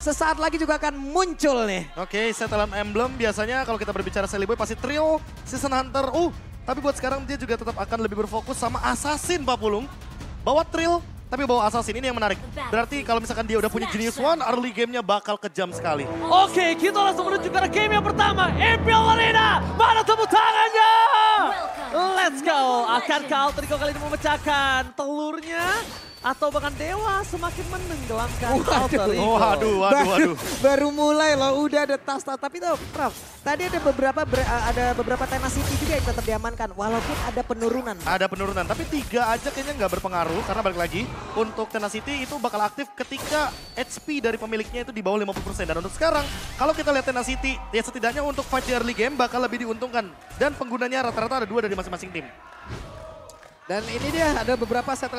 sesaat lagi juga akan muncul nih. Oke, setelan emblem biasanya kalau kita berbicara Sally Boy pasti trio, Season Hunter. Tapi buat sekarang dia juga tetap akan lebih berfokus sama Assassin Pak Pulung. Bawa Trill, tapi bawa Assassin, ini yang menarik. Berarti kalau misalkan dia udah punya Genius One, early gamenya bakal kejam sekali. Oke, kita langsung menuju ke game yang pertama. Imperial Arena, mana tepuk tangannya? Let's go. Akankah Alter Ego kali ini memecahkan telurnya? Atau bahkan Dewa semakin menenggelamkan Alter Ego? Waduh. Baru mulai loh, udah ada tas-tas. Tapi tuh, Prof, tadi ada beberapa Tenacity juga yang tetap diamankan, walaupun ada penurunan. Ada penurunan, tapi 3 aja kayaknya nggak berpengaruh. Karena balik lagi, untuk Tenacity itu bakal aktif ketika HP dari pemiliknya itu di bawah 50%. Dan untuk sekarang, kalau kita lihat Tenacity, ya setidaknya untuk fight di early game bakal lebih diuntungkan. Dan penggunanya rata-rata ada 2 dari masing-masing tim. Dan ini dia ada beberapa set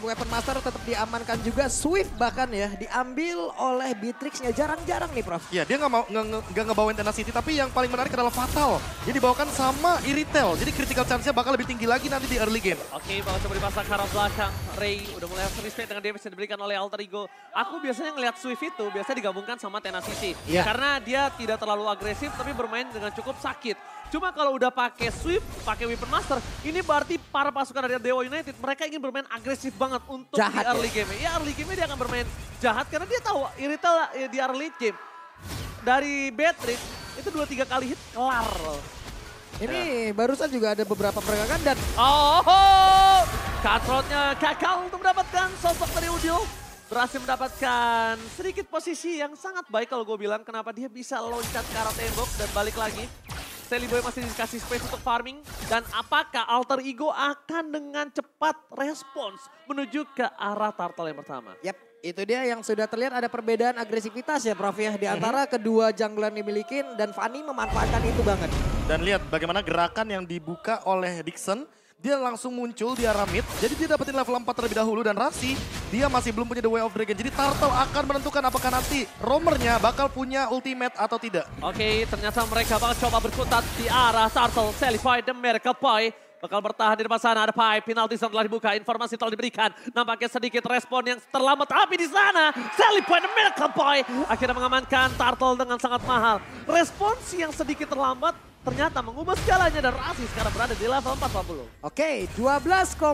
weapon master tetap diamankan juga. Swift bahkan ya diambil oleh Beatrix-nya. Jarang-jarang nih Prof. Ya dia nggak ngebawain Tenacity, tapi yang paling menarik adalah Fatal. Dia dibawakan sama Iritel, jadi critical chance-nya bakal lebih tinggi lagi nanti di early game. Oke, bakal coba dipasang ke arah belakang. Ray udah mulai respect dengan damage yang diberikan oleh Alter Ego. Aku biasanya ngelihat Swift itu biasa digabungkan sama Tenacity. Yeah. Karena dia tidak terlalu agresif tapi bermain dengan cukup sakit. Cuma kalau udah pakai Swift, pakai Weapon Master, ini berarti para pasukan dari Dewa United, mereka ingin bermain agresif banget untuk jahat, di early game. Ya early game dia akan bermain jahat karena dia tahu Iritel di early game. Dari Beatrix, itu 2-3 kali hit, kelar. Ini barusan juga ada beberapa pergerakan dan... Cutthroat-nya gagal untuk mendapatkan sosok dari Udil. Berhasil mendapatkan sedikit posisi yang sangat baik kalau gue bilang. Kenapa dia bisa loncat ke arah tembok dan balik lagi. Sally Boy masih dikasih space untuk farming. Dan apakah Alter Ego akan dengan cepat respons menuju ke arah turtle yang pertama? Yap, itu dia yang sudah terlihat ada perbedaan agresivitas ya Prof ya. Di antara kedua jungler yang dimiliki dan Fanny memanfaatkan itu banget. Dan lihat bagaimana gerakan yang dibuka oleh Dixon. Dia langsung muncul di arah mid, jadi dia dapetin level 4 terlebih dahulu. Dan Rasi, dia masih belum punya The Way of Dragon. Jadi Turtle akan menentukan apakah nanti roamernya bakal punya ultimate atau tidak. Oke, ternyata mereka bakal coba berkutat di arah Turtle. Salify the Miracle Boy bakal bertahan di depan sana. Ada Pai, penalti telah dibuka, informasi telah diberikan. Nampaknya sedikit respon yang terlambat, tapi di sana Salify the Miracle Boy akhirnya mengamankan Turtle dengan sangat mahal. Respons yang sedikit terlambat ternyata mengubah segalanya dan Rasi sekarang berada di level 40. Oke, 12,5%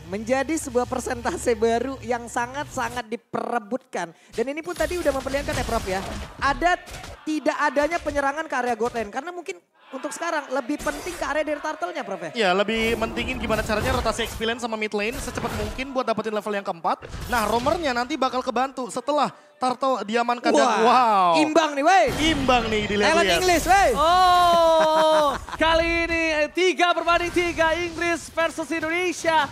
menjadi sebuah persentase baru yang sangat-sangat diperebutkan. Dan ini pun tadi udah memperlihatkan ya Prof ya. Ada tidak adanya penyerangan ke area god lane. Karena mungkin untuk sekarang lebih penting ke area dari turtle-nya Prof ya. Ya lebih mentingin gimana caranya rotasi experience sama mid lane secepat mungkin buat dapetin level yang keempat. Nah roamernya nanti bakal kebantu setelah Turtle diamankan dan wow. Imbang nih wey. Imbang nih Ellen dilihat-lihat. English wey. Oh, kali ini 3-3 Inggris versus Indonesia.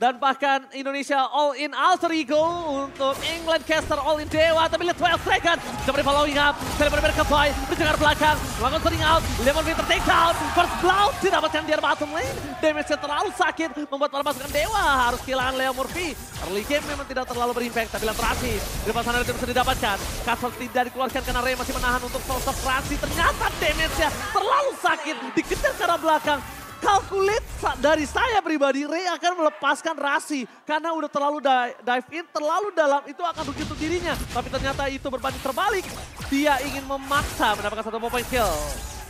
Dan bahkan Indonesia all in Alter Ego untuk England caster all in Dewa. Tapi lihat 12 second. Coba di following up. Benar-benar ke boy. Berdengar belakang. Melakukan sering out. Lemon Winter take down. First blood. Didapatkan di bottom lane. Damage-nya terlalu sakit. Membuat para pasukan Dewa harus kehilangan Leo Murphy. Early game memang tidak terlalu berimpact. Tapi lihat Rasi. Di depan sana itu bisa didapatkan. Cutthroat tidak dikeluarkan karena Ray masih menahan untuk sosok Rasi. Ternyata damage-nya terlalu sakit. Dikejar ke arah belakang. Calculate dari saya pribadi, Ray akan melepaskan Rasi. Karena udah terlalu dive in, terlalu dalam, itu akan begitu dirinya. Tapi ternyata itu berbanding terbalik. Dia ingin memaksa mendapatkan 1 point kill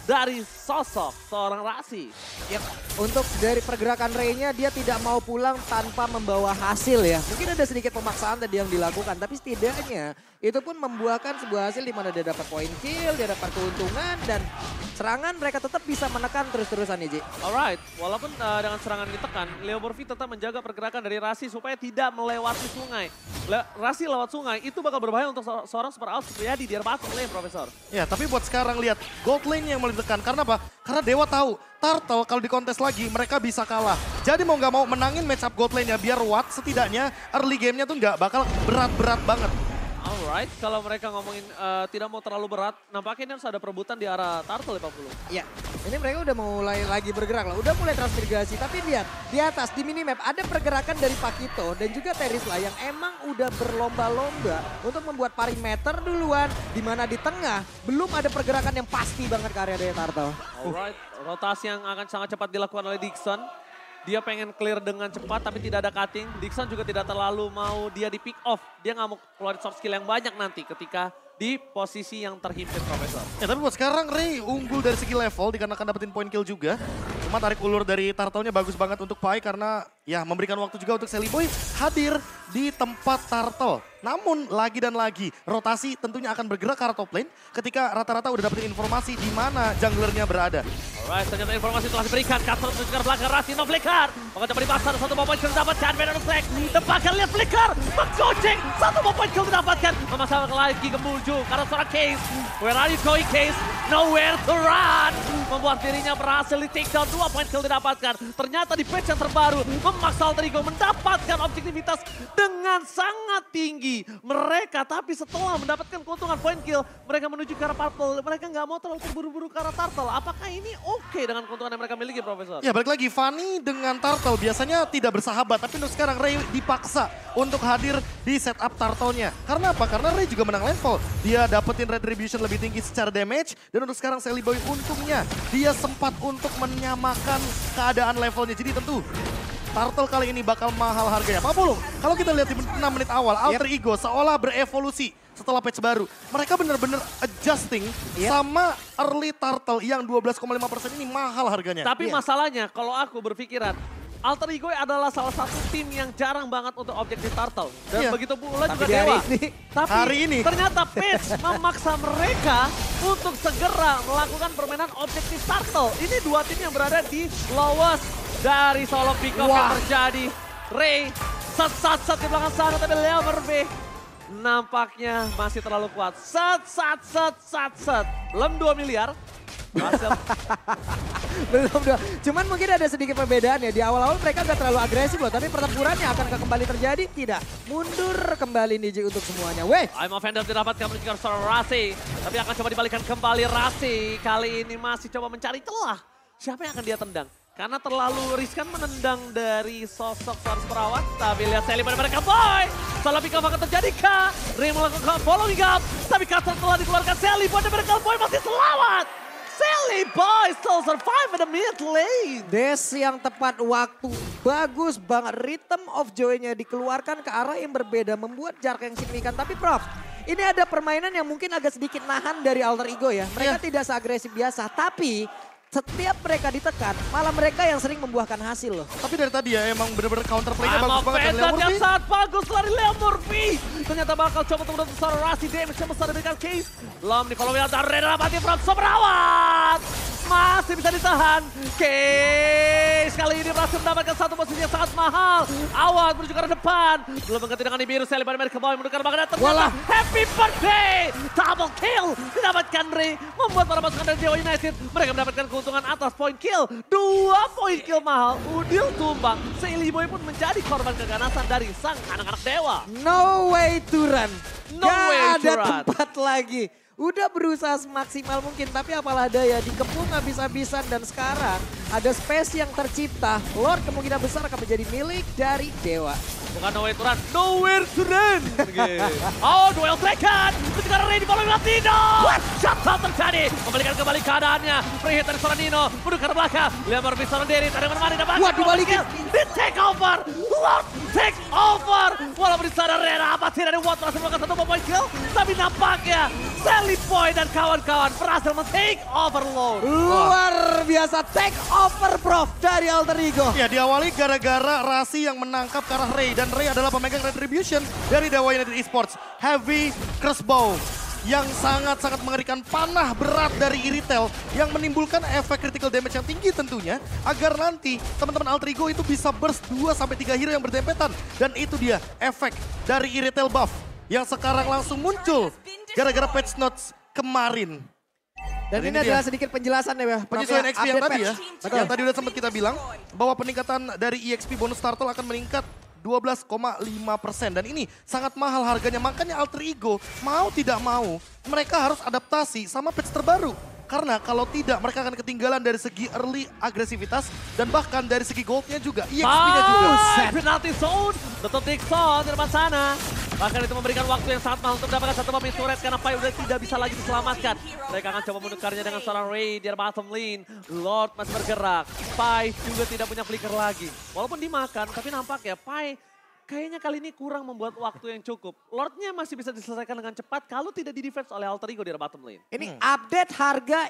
dari sosok seorang Rasi. Yep. Untuk dari pergerakan Ray-nya dia tidak mau pulang tanpa membawa hasil ya. Mungkin ada sedikit pemaksaan tadi yang dilakukan, tapi setidaknya itu pun membuahkan sebuah hasil di mana dia dapat point kill, dia dapat keuntungan dan serangan mereka tetap bisa menekan terus-terusan ya Ji. Alright, walaupun dengan serangan ditekan, Leo Murphy tetap menjaga pergerakan dari Rasi supaya tidak melewati sungai. Rasi lewat sungai itu bakal berbahaya untuk seorang super out Supriyadi di bottom lane, Profesor. Ya, tapi buat sekarang lihat gold lane yang mulai ditekan. Karena apa? Karena Dewa tahu Turtle kalau di kontes lagi mereka bisa kalah. Jadi mau nggak mau menangin match up gold lane-nya biar Watt setidaknya early game-nya tuh nggak bakal berat-berat banget. Alright, kalau mereka ngomongin tidak mau terlalu berat, nampaknya ini harus ada perebutan di arah Turtle ya Pak Pulu. Ya, ini mereka udah mulai lagi bergerak lah, udah mulai transmigrasi. Tapi lihat, di atas di minimap ada pergerakan dari Pakito dan juga Terisla yang emang udah berlomba-lomba untuk membuat perimeter duluan. Di mana di tengah belum ada pergerakan yang pasti banget ke area dari Turtle. Alright, rotasi yang akan sangat cepat dilakukan oleh Dixon. Dia pengen clear dengan cepat tapi tidak ada cutting. Dixon juga tidak terlalu mau dia di pick off. Dia nggak mau keluarin soft skill yang banyak nanti ketika di posisi yang terhimpit, Profesor. Ya tapi buat sekarang Ray unggul dari segi level dikarenakan dapetin point kill juga. Cuma tarik ulur dari Turtle-nya bagus banget untuk Pai karena ya memberikan waktu juga untuk Sally Boy hadir di tempat Turtle. Namun lagi dan lagi rotasi tentunya akan bergerak ke arah top lane ketika rata-rata udah dapetin informasi di mana junglernya berada. Alright, ternyata informasi telah diberikan. Castle menuju ke belakang, Rasi no flicker. Maka coba dipasar, satu mau point kill didapatkan. Venom Flex, dapatkan, lihat flicker. Menggoceng, satu mau point kill didapatkan. Memasang lagi ke Muju, karena seorang Case. Where are you going, Case? Nowhere to run. Membuat dirinya berhasil di take down, 2 point kill didapatkan. Ternyata di patch yang terbaru, memaksa Alter Ego mendapatkan objektivitas dengan sangat tinggi. Mereka, tapi setelah mendapatkan keuntungan point kill, mereka menuju ke arah Purple. Mereka nggak mau terlalu terburu-buru ke arah Turtle. Apakah ini oke dengan keuntungan yang mereka miliki, Profesor? Ya balik lagi, Fanny dengan Turtle biasanya tidak bersahabat. Tapi untuk sekarang Ray dipaksa untuk hadir di setup Turtle-nya. Karena apa? Karena Ray juga menang level. Dia dapetin retribution lebih tinggi secara damage. Dan untuk sekarang Sally Boy untungnya dia sempat untuk menyamakan keadaan levelnya. Jadi tentu Turtle kali ini bakal mahal harganya. Pak Pulung, kalau kita lihat di 6 menit awal, Alter Ego seolah berevolusi setelah patch baru. Mereka benar-benar adjusting sama early Turtle yang 12,5% ini mahal harganya. Tapi masalahnya kalau aku berpikiran, Alter Ego adalah salah satu tim yang jarang banget untuk objektif Turtle. Dan begitu pula juga Dewa. Tapi hari ini ternyata patch memaksa mereka untuk segera melakukan permainan objektif Turtle. Ini dua tim yang berada di lowest dari solo pick-off yang terjadi. Ray set di belakang sana, tapi Leo Merve nampaknya masih terlalu kuat. Set. Belum 2 miliar. Belum dong. Cuman mungkin ada sedikit perbedaan ya. Di awal-awal mereka gak terlalu agresif loh. Tapi pertempurannya akan kembali terjadi? Tidak. Mundur kembali Niji untuk semuanya. Weh. I'm Offender didapatkan menuju ke Rasi. Tapi akan coba dibalikan kembali Rasi. Kali ini masih coba mencari celah. Siapa yang akan dia tendang? Karena terlalu riskan menendang dari sosok seorang perawat. Tapi lihat Sally pada mereka boy. Salah pick up akan terjadi kah? Ray melakukan following up. Tapi Castle telah dikeluarkan Sally. Pada mereka boy masih selamat. Sally Boy still survive in the mid lane. Des yang tepat waktu. Bagus banget. Rhythm of Joy-nya dikeluarkan ke arah yang berbeda. Membuat jarak yang signifikan. Tapi Prof, ini ada permainan yang mungkin agak sedikit nahan dari Alter Ego ya. Mereka tidak seagresif biasa. Tapi setiap mereka ditekan, malah mereka yang sering membuahkan hasil loh. Tapi dari tadi ya emang bener-bener counter play-nya bagus banget dari Leo Yang Murphy. sangat bagus dari Leo Murphy. Ternyata bakal coba untuk besar Rasi, damage yang besar diberikan Case. Lom di follow dari Reda Pati from Sobrawat. Masih bisa ditahan. Case kali ini berhasil mendapatkan satu posisi yang sangat mahal. Awal menuju ke arah depan. Belum mengganti dengan biru, Sally pada mereka boy menukar bagian ternyata. Happy birthday. Double kill didapatkan Ray. Membuat para pasukan dari Dewa United. Mereka mendapatkan keuntungan atas point kill. 2 point kill mahal. Udil tumbang. Sally Boy pun menjadi korban keganasan dari sang anak-anak Dewa. No way to run. No way to ada run. tempat lagi. Udah berusaha semaksimal mungkin, tapi apalah daya dikepung habis-habisan dan sekarang ada space yang tercipta. Lord kemungkinan besar akan menjadi milik dari Dewa. Bukan no way to run, nowhere to run. Oh, duel taken. Ketika Ray di bawah Latino. Shutdown terjadi. Kembalikan kembali keadaannya. Free hit dari seorang Nino. Menuju ke belakang. Lempar bisa seorang Deri. Tadi menemani dapat. Wah, dibalikin. Di take over. Lord take over. Walaupun di sana Rera apa tidak ada Watt berhasil melakukan 1 point kill. Tapi nampaknya Sally Boy dan kawan-kawan berhasil men-take over Lord. Luar biasa take over Prof dari Alter Ego. Ya diawali gara-gara Rasi yang menangkap ke arah Ray. Dan Ray adalah pemegang retribution dari Dewa United Esports. Heavy crossbow yang sangat-sangat mengerikan, panah berat dari Iritel yang menimbulkan efek critical damage yang tinggi tentunya agar nanti teman-teman Alter Ego itu bisa burst 2-3 hero yang berdempetan. Dan itu dia efek dari Iritel buff yang sekarang langsung muncul gara-gara patch notes kemarin. Dan ini adalah sedikit penjelasan ya. Penyesuaian XP yang tadi ya. Betul. Yang tadi udah sempat kita bilang bahwa peningkatan dari EXP bonus Turtle akan meningkat 12,5% dan ini sangat mahal harganya. Makanya Alter Ego mau tidak mau mereka harus adaptasi sama patch terbaru. Karena kalau tidak mereka akan ketinggalan dari segi early agresivitas dan bahkan dari segi goldnya juga, EXP-nya juga. Penalty zone, Dr. Dixon di depan sana. Bahkan itu memberikan waktu yang sangat mahal untuk mendapatkan satu bomb turret karena Pai udah tidak bisa lagi diselamatkan. Mereka akan coba menukarnya dengan seorang Ray di bottom lane. Lord masih bergerak. Pai juga tidak punya flicker lagi. Walaupun dimakan, tapi nampak ya Pai kayaknya kali ini kurang membuat waktu yang cukup. Lordnya masih bisa diselesaikan dengan cepat kalau tidak di-defense oleh Alter Ego di bottom lane. Ini update harga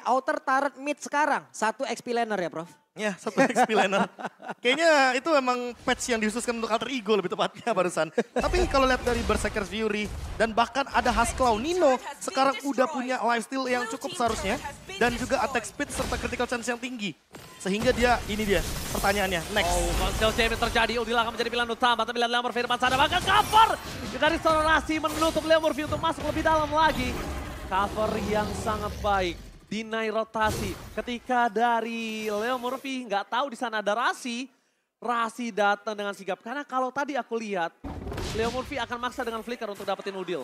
outer turret mid sekarang. 1 XP laner ya Prof? Ya, 1 XP laner. Kayaknya itu emang patch yang dikhususkan untuk Alter Ego lebih tepatnya barusan. Tapi kalau lihat dari Berserker's Fury dan bahkan ada Haskell Nino sekarang udah punya lifesteal yang cukup seharusnya. Dan juga attack speed serta critical chance yang tinggi. Sehingga ini dia pertanyaannya, next. Oh, Monster Jam terjadi, Udil akan menjadi pilihan utama. Tapi lihat Leon Murphy depan sana, bahkan cover dari seorang Rasi menutup Leon Murphy untuk masuk lebih dalam lagi. Cover yang sangat baik. Deny rotasi. Ketika dari Leo Murphy nggak tahu di sana ada Rasi datang dengan sigap. Karena kalau tadi aku lihat, Leo Murphy akan maksa dengan flicker untuk dapetin Udil.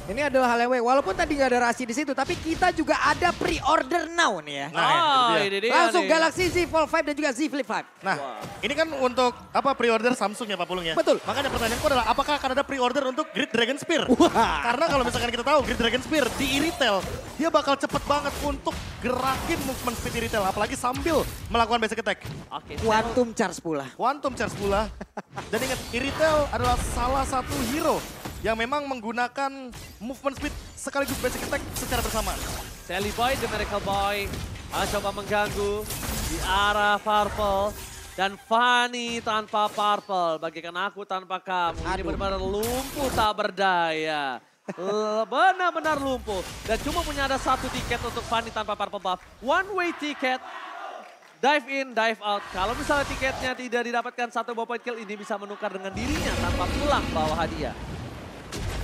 Ini adalah hal yang walaupun tadi nggak ada Rasi di situ, tapi kita juga ada pre-order now nih ya. Nah, ini dia Langsung nih. Galaxy Z Fold 5 dan juga Z Flip 5. Nah, ini kan untuk pre-order Samsung ya Pak Pulung ya? Betul. Makanya pertanyaanku adalah apakah akan ada pre-order untuk Grid Dragon Spear? Wah. Karena kalau misalkan kita tahu Grid Dragon Spear di e-retail, dia bakal cepet banget untuk gerakin movement speed e-retail. Apalagi sambil melakukan basic attack. Oke, Quantum Charge pula. Quantum Charge pula. Dan ingat, e-retail adalah salah satu hero yang memang menggunakan movement speed sekaligus basic attack secara bersamaan. Sally Boy, The Miracle Boy, coba mengganggu di arah Purple. Dan Fanny tanpa Purple, bagikan aku tanpa kamu. Ini benar-benar lumpuh tak berdaya. Benar-benar lumpuh. Dan cuma punya ada 1 tiket untuk Fanny tanpa Purple buff. One way ticket. Dive in, dive out. Kalau misalnya tiketnya tidak didapatkan 1 buah point kill, ini bisa menukar dengan dirinya tanpa pulang bawa hadiah.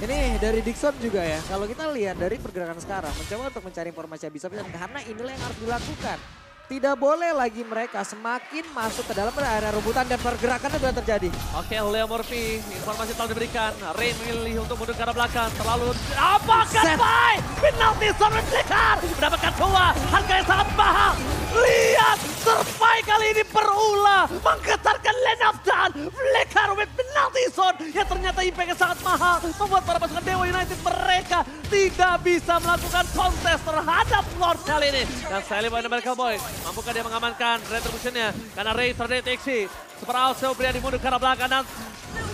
Ini dari Dixon juga ya, kalau kita lihat dari pergerakan sekarang, mencoba untuk mencari informasi yang bisa karena inilah yang harus dilakukan. Tidak boleh lagi mereka semakin masuk ke dalam area rebutan dan pergerakannya sudah terjadi. Oke, Leo Murphy, informasi telah diberikan. Rain memilih untuk mundur ke arah belakang, terlalu... Apakah Pai? Penalti Zone Flicker! Mendapatkan 2, harga yang sangat mahal. Lihat, Survey kali ini berulah menggetarkan lane of down. Flicker with penalty zone yang ternyata impact-nya sangat mahal. Membuat para pasukan Dewa United mereka tidak bisa melakukan kontes terhadap Lord kali ini. Dan Sally Boy dan Miracle Boy, mampukah dia mengamankan retribution-nya? Karena Ray terdeteksi. Super Outso pria dimundur ke arah belakang dan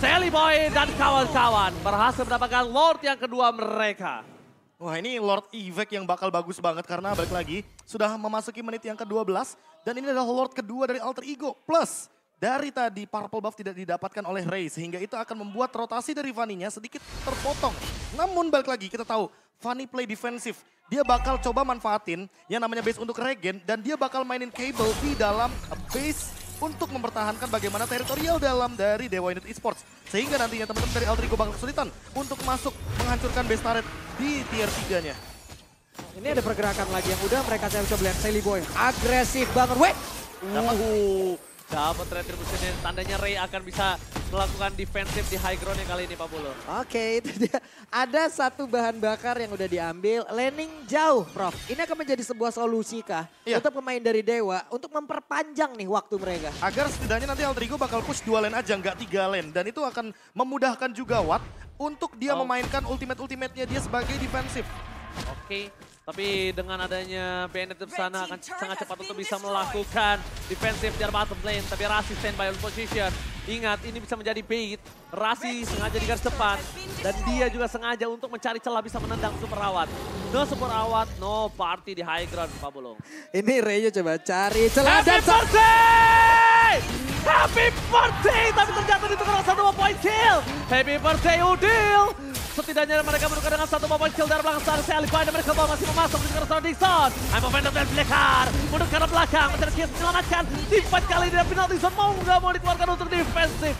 Sally Boy dan kawan-kawan berhasil mendapatkan Lord yang kedua mereka. Wah, ini Lord Evac yang bakal bagus banget karena balik lagi sudah memasuki menit yang ke-12 dan ini adalah Lord kedua dari Alter Ego. Plus dari tadi Purple buff tidak didapatkan oleh Ray sehingga itu akan membuat rotasi dari Fanny-nya sedikit terpotong. Namun balik lagi kita tahu Fanny play defensif. Dia bakal coba manfaatin yang namanya base untuk regen dan dia bakal mainin Cable di dalam base untuk mempertahankan bagaimana teritorial dalam dari Dewa United Esports. Sehingga nantinya teman-teman dari Alter Ego bakal kesulitan untuk masuk menghancurkan base turret di tier 3-nya. Ini ada pergerakan lagi yang udah mereka coba lihat Sally Boy. Agresif banget, wait! Dapat retribution, tandanya Ray akan bisa melakukan defensif di high ground-nya kali ini Pak Bolo. Oke, itu dia. Ada 1 bahan bakar yang udah diambil. Laning jauh, Prof. Ini akan menjadi sebuah solusi kah untuk pemain dari Dewa untuk memperpanjang nih waktu mereka? Agar setidaknya nanti Alter Ego bakal push 2 lane aja, nggak 3 lane. Dan itu akan memudahkan juga Watt untuk dia memainkan ultimate-ultimate-nya dia sebagai defensif. Oke, tapi dengan adanya Bennett di sana akan sangat cepat untuk bisa melakukan defensif di bottom lane. Tapi Rasi standby on position. Ingat, ini bisa menjadi bait. Rasi sengaja di garis depan. Dan dia juga sengaja untuk mencari celah bisa menendang Super Awat. No Super Awat, no party di high ground, Pak Bulung. Ini Ray coba cari celah Happy dan... birthday! Happy birthday! Tapi ternyata ditukar 1 point kill. Happy birthday Udil! Setidaknya mereka menukar dengan 1 point kill dari belakang sana. Sally Boy dan mereka masih memasuk di sekarang Dixon. I'm offended dan Flicker. Mundur ke arah belakang. Mencari chance menyelamatkan. Di fight kali ini penalti zone mau nggak mau dikeluarkan untuk defensif.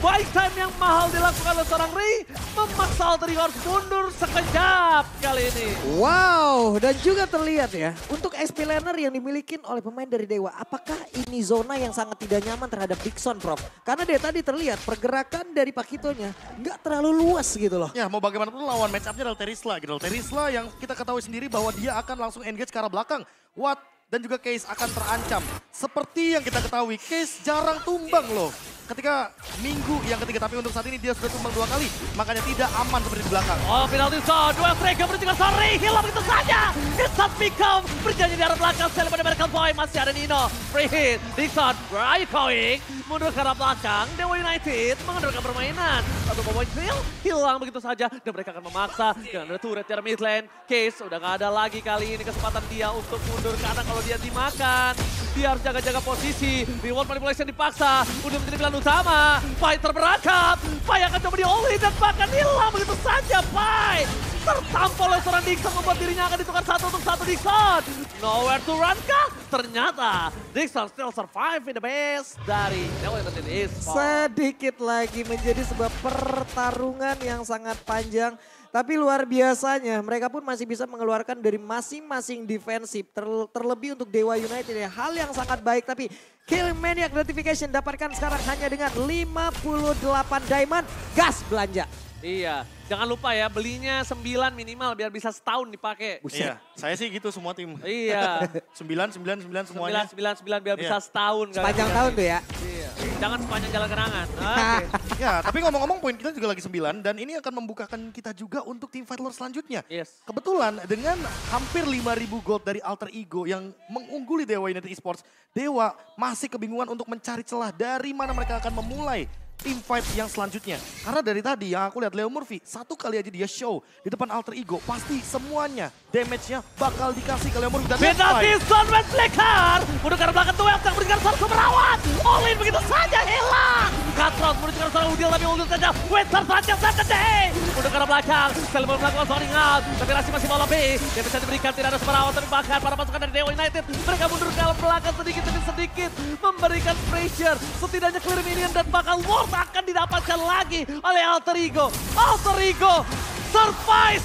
Buy time yang mahal dilakukan oleh seorang Ray. Memaksa Alter Ego harus mundur sekejap kali ini. Wow, dan juga terlihat ya. Untuk SP laner yang dimiliki oleh pemain dari Dewa. Apakah ini zona yang sangat tidak nyaman terhadap Dixon, Prof? Karena dia tadi terlihat pergerakan dari Pakitonya nggak terlalu luas gitu loh. Ya, mau bagaimanapun lawan match up-nya adalah Terisla gitu. Terisla yang kita ketahui sendiri bahwa dia akan langsung engage ke arah belakang. Watt dan juga Case akan terancam. Seperti yang kita ketahui, Case jarang tumbang loh. ketika minggu yang ketiga. Tapi untuk saat ini dia sudah tumbang 2 kali. Makanya tidak aman seperti di belakang. Oh, penalti zone. Dua striker bertiga sorry. Hilang begitu saja. Instant become. Berjanji di arah belakang. Sekali pada Medical Boy. Masih ada Nino. Free hit. Dixon. Where are you going? Mundur ke arah belakang. Dewa United mengendalikan permainan. Satu poin kill. Hilang begitu saja. Dan mereka akan memaksa. Dan ada turret di arah mid lane. Case udah gak ada lagi kali ini kesempatan dia untuk mundur. Karena kalau dia dimakan, dia harus jaga-jaga posisi. Reward manipulation dipaksa. Udah menjadi pilihan utama. Pai terperangkap. Pai akan coba di-all-in dan bahkan hilang begitu saja. Pai tertampol oleh seorang Dixon, membuat dirinya akan ditukar 1 untuk 1 Dixon. Nowhere to run kah? Ternyata Dixon still survive in the base dari Dewa United Esports. Sedikit lagi menjadi sebuah pertarungan yang sangat panjang. Tapi luar biasanya mereka pun masih bisa mengeluarkan dari masing-masing defensif. Terlebih untuk Dewa United ya. Hal yang sangat baik tapi Kill Maniac Notification dapatkan sekarang hanya dengan 58 diamond. Gas belanja. Iya, jangan lupa ya belinya 9 minimal biar bisa setahun dipakai. Iya, saya sih gitu semua tim. Iya. 9 semuanya. 9 biar bisa setahun. Sepanjang tahun tuh ya. Iya. Jangan sepanjang jalan kenangan. Oke. Ya, tapi ngomong-ngomong poin kita juga lagi 9 dan ini akan membukakan kita juga untuk tim fight lore selanjutnya. Yes. Kebetulan dengan hampir 5.000 gold dari Alter Ego yang mengungguli Dewa United Esports, Dewa masih kebingungan untuk mencari celah dari mana mereka akan memulai team fight yang selanjutnya. Karena dari tadi yang aku lihat Leo Murphy, 1 kali aja dia show di depan Alter Ego, pasti semuanya damage-nya bakal dikasih ke Leo Murphy. Dan Penalti zone West Flicker. Mundur ke arah belakang tuh yang berikan seorang merawat. All in begitu saja hilang. Cutthroat mundur ke arah seorang Udil tapi Udil saja. Wester saja Saturday. Mundur ke arah belakang. Sekali melakukan zoning out. Tapi masih mau lebih. Dia bisa diberikan tidak ada merawat tapi bahkan para pasukan dari Dewa United. Mereka mundur ke arah belakang sedikit demi sedikit. Memberikan pressure. Setidaknya clear minion dan bakal ward akan didapatkan lagi oleh Alter Ego. Alter Ego survive.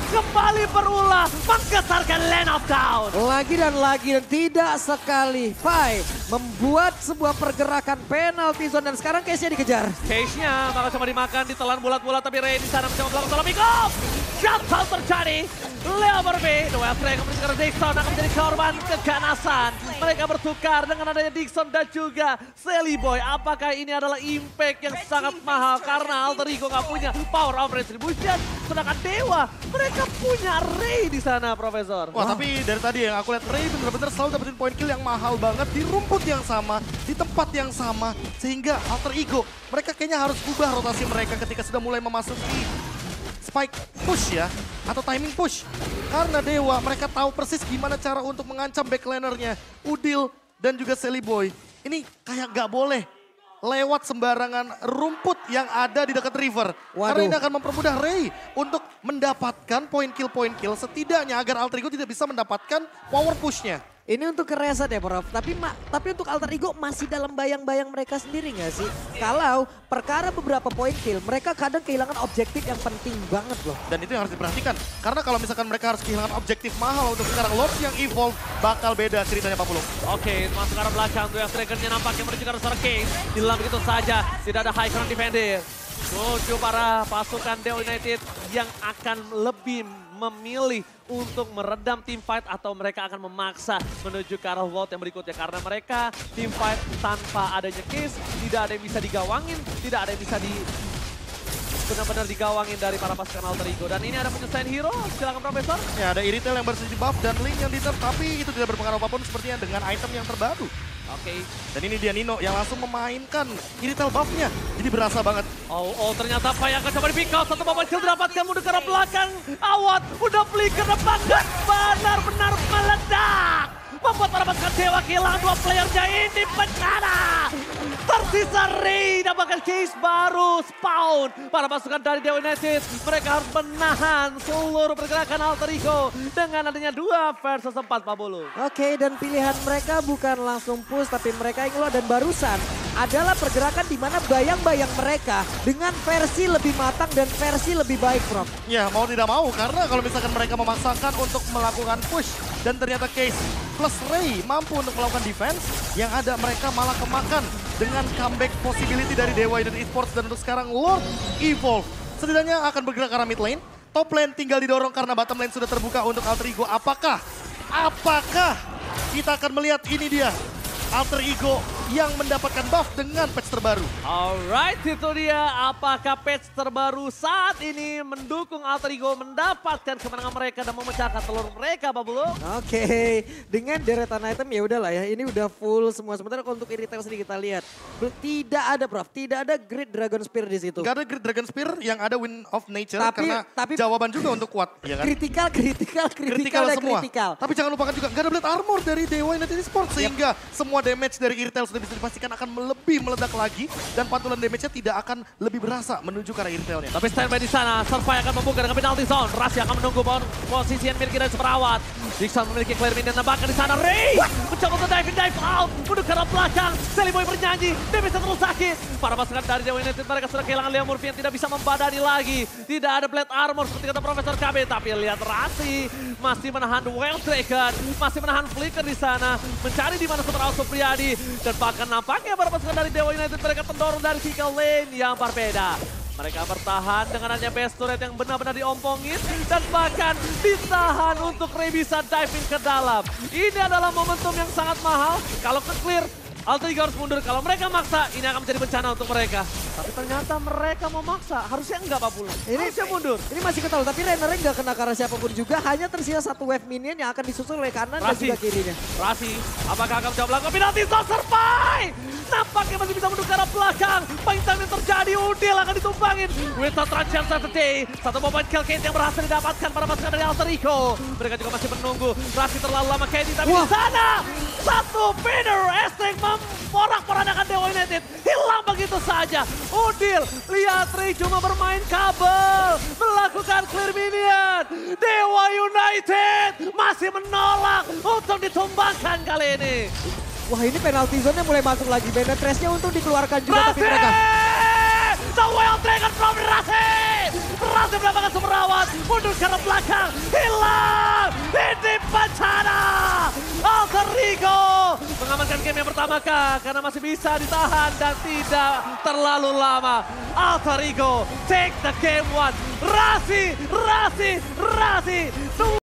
Kembali berulah menggetarkan Land of Down. Lagi dan tidak sekali. Pai membuat sebuah pergerakan penalti zone dan sekarang case-nya dikejar. Case-nya bakal coba dimakan, ditelan bulat-bulat tapi Ray di sana mencoba melakukan salah pick up. Shutdown terjadi. Leo Murphy, The Wild Dragon bertukar Dixon akan menjadi korban keganasan. Mereka bertukar dengan adanya Dixon dan juga Sally Boy. Apakah ini adalah impact yang sangat mahal karena Alter Ego nggak punya power of retribution. Sedangkan Dewa, mereka punya Ray di sana, Profesor. Wah, tapi dari tadi yang aku lihat Ray bener-bener selalu dapetin point kill yang mahal banget di rumput yang sama, di tempat yang sama. Sehingga Alter Ego, mereka kayaknya harus ubah rotasi mereka ketika sudah mulai memasuki spike push ya, atau timing push. Karena Dewa, mereka tahu persis gimana cara untuk mengancam backlanernya. Udil dan juga Sally Boy. Ini kayak gak boleh lewat sembarangan rumput yang ada di dekat river. Karena ini akan mempermudah Ray untuk mendapatkan point kill setidaknya agar Alter Ego tidak bisa mendapatkan power pushnya. Ini untuk kereset ya Prof, tapi untuk Alter Ego masih dalam bayang-bayang mereka sendiri nggak sih? Kalau perkara beberapa poin kill, mereka kadang kehilangan objektif yang penting banget loh. Dan itu yang harus diperhatikan. Karena kalau misalkan mereka harus kehilangan objektif mahal untuk sekarang Lords yang evolve, bakal beda ceritanya Pak Pulung. Oke, masuk ke arah belakang. Tuh yang strikernya nampaknya menuju ke arah seorang Case. Dilam begitu saja, tidak ada high ground defender. Tujuh para pasukan Dewa United yang akan lebih memilih untuk meredam team fight atau mereka akan memaksa menuju ke arah vault yang berikutnya. Karena mereka team fight tanpa adanya Case, tidak ada yang bisa digawangin, tidak ada yang bisa benar-benar digawangin dari para pasukan Alter Ego. Dan ini ada penyelesaian hero, silakan Profesor. Ya, ada Iritel yang berhasil di buff dan Link yang di-nerf, tapi itu tidak berpengaruh apapun sepertinya dengan item yang terbaru. Oke. Dan ini dia Nino yang langsung memainkan Iritel buff-nya. Jadi berasa banget. Oh, ternyata Pai akan coba di pick out. Satu papan kill didapatkan, mundur ke arah belakang. Awat, udah beli ke depan dan benar-benar meledak. Membuat para pasukan Dewa kehilangan 2 playernya ini bencana. Tersisa Ray dan bahkan Case baru spawn. Para pasukan dari Dewa United, mereka harus menahan seluruh pergerakan Alter Ego dengan adanya 2 versus 4 Pabulu. Oke, dan pilihan mereka bukan langsung push, tapi mereka ingin dan barusan adalah pergerakan di mana bayang-bayang mereka dengan versi lebih matang dan versi lebih baik, Prof. Ya, mau tidak mau karena kalau misalkan mereka memaksakan untuk melakukan push dan ternyata Case plus Ray mampu untuk melakukan defense, yang ada mereka malah kemakan dengan comeback possibility dari Dewa United Esports. Dan untuk sekarang Lord Evolve setidaknya akan bergerak ke arah mid lane. Top lane tinggal didorong karena bottom lane sudah terbuka untuk Alter Ego. Apakah kita akan melihat ini dia Alter Ego yang mendapatkan buff dengan patch terbaru. Alright, itu dia. Apakah patch terbaru saat ini mendukung Alter Ego mendapatkan kemenangan mereka dan memecahkan telur mereka, Babulo? Oke, dengan deretan item ya udahlah ya. Ini udah full semua. Sementara untuk Irithel sendiri kita lihat. Tidak ada Prof, tidak ada Great Dragon Spear di situ. Gak ada Great Dragon Spear, yang ada Wind of Nature Tapi jawaban juga untuk kuat. Ya kan? kritikal dan semua. kritikal. Tapi jangan lupakan juga gak ada Blade Armor dari Dewa United Esports. Sehingga semua damage dari Irithel sudah bisa dipastikan akan lebih meledak lagi. Dan pantulan damage-nya tidak akan lebih berasa menuju ke arah Irithel-nya. Tapi standby di sana, Survey akan membuka dengan penalty zone. Rasi akan menunggu posisi yang miliki dari seperawat. Dixon memiliki clear minion dan bahkan di sana Ray mencoba untuk dive out. Menuju ke arah belakang, Sally Boy bernyanyi, dia bisa terus sakit. Para pasukan dari Dewa United mereka sudah kehilangan Lea Murphy yang tidak bisa membadani lagi. Tidak ada Blade Armor seperti kata Profesor KB. Tapi lihat Rasi masih menahan Wild Dragon, masih menahan Flicker di sana. Mencari di mana Super Supriyadi. Dan bahkan nampaknya para pasukan dari Dewa United mereka terdorong dari tiga lane yang berbeda. Mereka bertahan dengan hanya base turret yang benar-benar diompongin. Dan bahkan ditahan untuk Ray bisa diving ke dalam. Ini adalah momentum yang sangat mahal. Kalau ke clear, Alter Ego harus mundur. Kalau mereka maksa, ini akan menjadi bencana untuk mereka. Tapi ternyata mereka mau maksa. Harusnya enggak, Pak Pula. Harusnya mundur. Ini masih ketahui, tapi Rennernya nggak kena karena siapapun juga. Hanya tersisa satu wave minion yang akan disusul oleh kanan dan juga kirinya. Rasi, apakah akan mencoba melakukan penalti zone survive? Nampaknya masih bisa menunggu ke arah belakang. Paling time yang terjadi, Udil akan ditumbangin. Without chance Saturday. Satu moment kill Kate yang berhasil didapatkan para pasukan dari Alter Ego. Mereka juga masih menunggu. Rasi terlalu lama Kate, tapi di sana satu feeder Estrik memporak-porandakan Dewa United. Hilang begitu saja. Udil, lihat Ray cuma bermain kabel. Melakukan clear minion. Dewa United masih menolak untuk ditumbangkan kali ini. Wah, ini penalty zone-nya mulai masuk lagi. Penetrate-nya untuk dikeluarkan juga tapi mereka. The Wild Dragon from Rasi! Rasi mendapatkan Sumerawat, mundur ke arah belakang, hilang! Ini bencana! Alter Ego mengamankan game yang pertama kah? Karena masih bisa ditahan dan tidak terlalu lama. Alter Ego take the game one. Rasi!